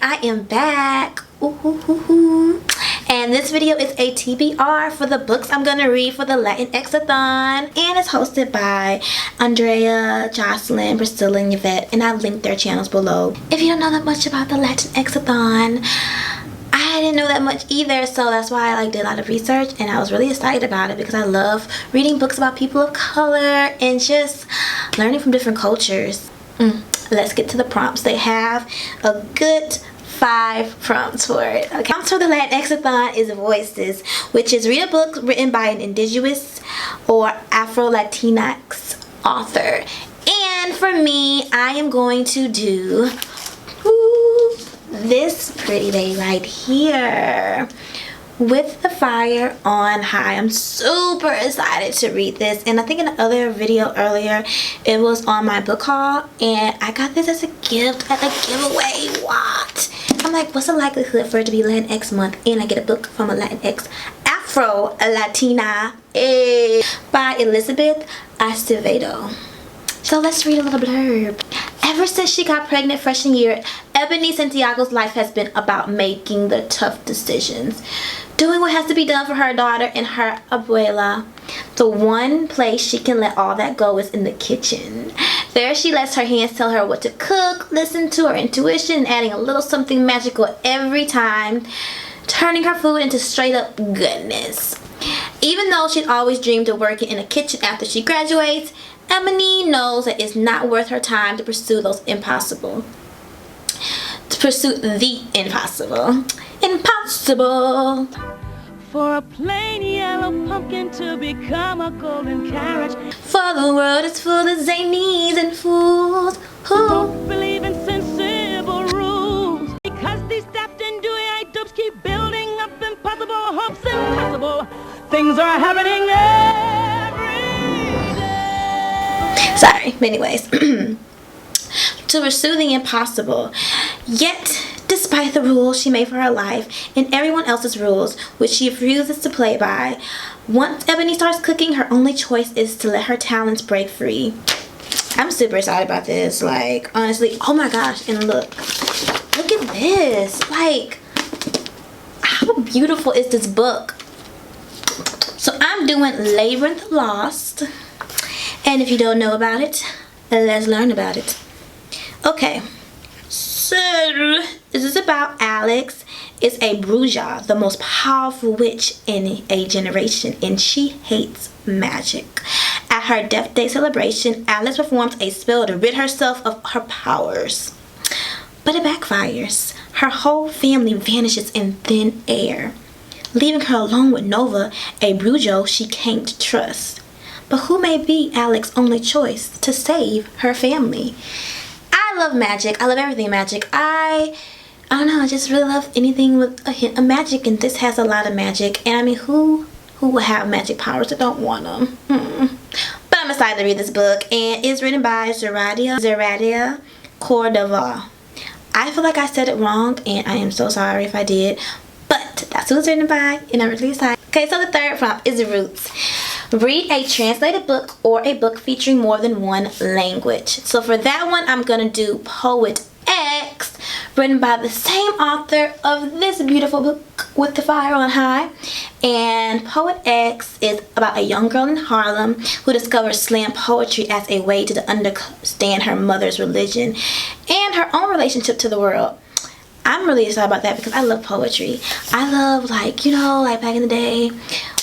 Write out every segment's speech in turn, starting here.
Alright, I am back. And this video is a TBR for the books I'm going to read for the Latinx-A-Thon. And it's hosted by Andrea, Jocelyn, Priscilla, and Yvette. And I've linked their channels below. If you don't know that much about the Latinx-A-Thon, I didn't know that much either, so that's why I did a lot of research, and I was really excited about it because I love reading books about people of color and just learning from different cultures. Let's get to the prompts. They have a good 5 prompts for it. Okay. Prompts for the Latinx-A-Thon is Voices, which is read a book written by an Indigenous or Afro-Latinx author. And for me, I am going to do this pretty baby right here, With the Fire on High. I'm super excited to read this, and I think in the other video earlier it was on my book haul, and I got this as a gift at a giveaway. What? I'm like, what's the likelihood for it to be Latinx month and I get a book from a Latinx Afro-Latina by Elizabeth Acevedo. So let's read a little blurb. Ever since she got pregnant freshman year, Ebony Santiago's life has been about making the tough decisions. Doing what has to be done for her daughter and her abuela. The one place she can let all that go is in the kitchen. There she lets her hands tell her what to cook, listen to her intuition, adding a little something magical every time, turning her food into straight up goodness. Even though she'd always dreamed of working in a kitchen after she graduates, Ebony knows that it's not worth her time to pursue the impossible. Impossible. For a plain yellow pumpkin to become a golden carriage. For the world is full of zanies and fools who don't believe in sensible rules. Because these daft and dewy-eyed dupes keep building up impossible hopes. Impossible things are happening every day. Sorry, but anyways. To pursue the impossible. Yet, despite the rules she made for her life and everyone else's rules, which she refuses to play by, once Ebony starts cooking, her only choice is to let her talents break free. I'm super excited about this. Like, honestly, oh my gosh, and look at this. Like, how beautiful is this book? So I'm doing Labyrinth Lost, and if you don't know about it, let's learn about it. Okay, so this is about Alex. Is a bruja, the most powerful witch in a generation, and she hates magic. At her Death Day celebration, Alex performs a spell to rid herself of her powers. But it backfires. Her whole family vanishes in thin air, leaving her alone with Nova, a brujo she can't trust. But who may be Alex's only choice to save her family? I love magic. I love everything magic. I don't know. I just really love anything with a hint of magic, and this has a lot of magic. And I mean, who would have magic powers that don't want them? But I'm excited to read this book, and it's written by Zeradia Cordova. I feel like I said it wrong, and I am so sorry if I did. But that's who it's written by, and I'm really excited. Okay, so the third prompt is Roots. Read a translated book or a book featuring more than one language. So for that one, I'm going to do Poet X, written by the same author of this beautiful book, With the Fire on High. And Poet X is about a young girl in Harlem who discovers slam poetry as a way to understand her mother's religion and her own relationship to the world. I'm really excited about that because I love poetry. I love, like, you know, like back in the day,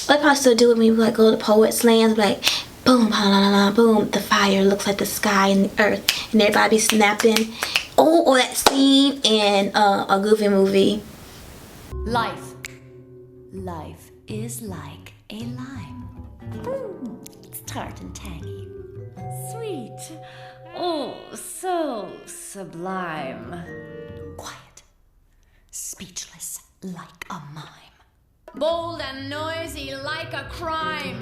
like I still do it when we like go to poet slams, like boom, la la la, boom, the fire looks like the sky and the earth, and everybody be snapping. Oh, that scene in a Goofy movie. Life is like a lime. It's tart and tangy, sweet, oh, so sublime. Quiet, speechless like a mime. Bold and noisy like a crime.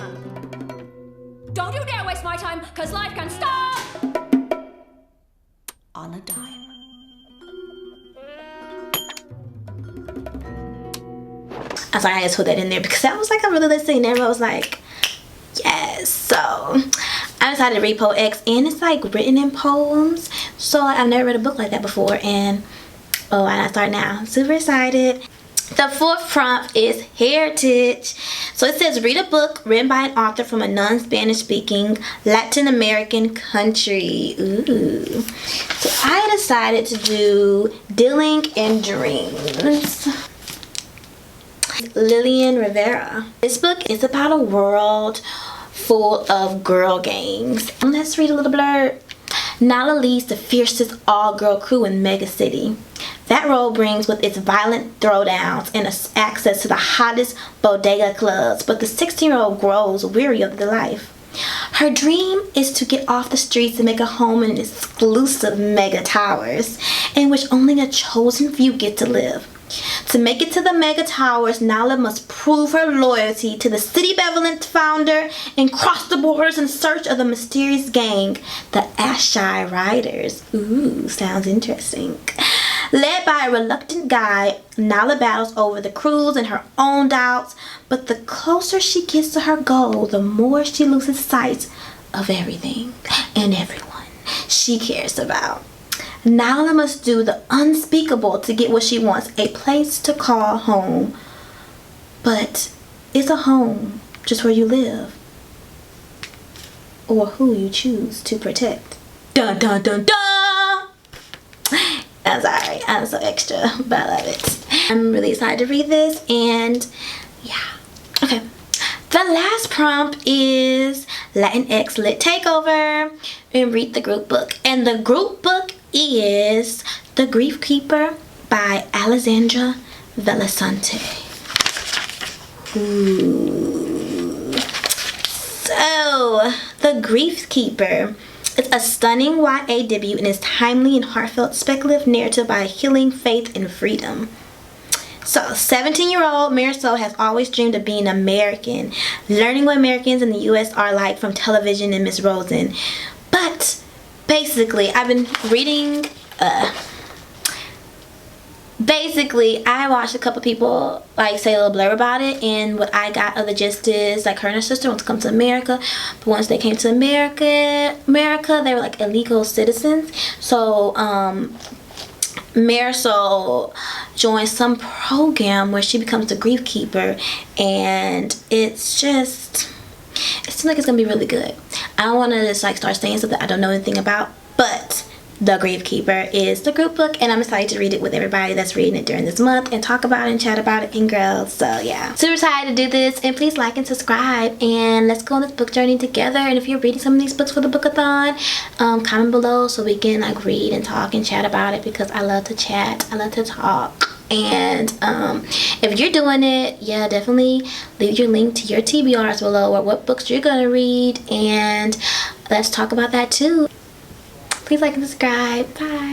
Don't you dare waste my time, cause life can stop on a dime. I'm sorry, I just put that in there because that was like a really good scene. Everyone was like, yes. So I decided to read Poet X, and it's like written in poems. So like, I've never read a book like that before, and Oh, why not start now? Super excited. The fourth prompt is heritage. So it says read a book written by an author from a non-Spanish speaking Latin American country. Ooh. So I decided to do Dealing in Dreams. Lillian Rivera. This book is about a world full of girl gangs. And let's read a little blurb. Nala leads the fiercest all-girl crew in Mega City. That role brings with its violent throwdowns and access to the hottest bodega clubs, but the 16-year-old grows weary of the life. Her dream is to get off the streets and make a home in exclusive mega towers, in which only a chosen few get to live. To make it to the mega towers, Nala must prove her loyalty to the city benevolent founder and cross the borders in search of the mysterious gang, the Ashai Riders. Ooh, sounds interesting. Led by a reluctant guide, Nala battles over the crews and her own doubts, but the closer she gets to her goal, the more she loses sight of everything and everyone she cares about. Nala must do the unspeakable to get what she wants, a place to call home. But is a home just where you live? Or who you choose to protect? Dun dun dun dun! I'm sorry, I'm so extra, but I love it. I'm really excited to read this, and yeah. Okay. The last prompt is Latinx Lit Takeover and read the group book. And the group book is The Grief Keeper by Alexandra Velasante. Ooh. So, The Grief Keeper is a stunning YA debut and is timely and heartfelt speculative narrative by healing, faith, and freedom. So, 17-year-old Marisol has always dreamed of being American, learning what Americans in the U.S. are like from television and Miss Rosen. But, basically, I've been reading, I watched a couple people, like, say a little blurb about it, and what I got of the gist is, like, her and her sister want to come to America, but once they came to America, they were, like, illegal citizens. So, Marisol joins some program where she becomes the grief keeper, and it seems like it's gonna be really good. I don't want to just like start saying something I don't know anything about, but The Grief Keeper is the group book, and I'm excited to read it with everybody that's reading it during this month and talk about it and chat about it and girls. So yeah, super excited to do this, and please like and subscribe, and let's go on this book journey together. And if you're reading some of these books for the book-a-thon, comment below so we can like read and talk and chat about it, because I love to chat, I love to talk. And if you're doing it, yeah, definitely leave your link to your TBRs below, or what books you're gonna read, and let's talk about that too. Please like and subscribe. Bye.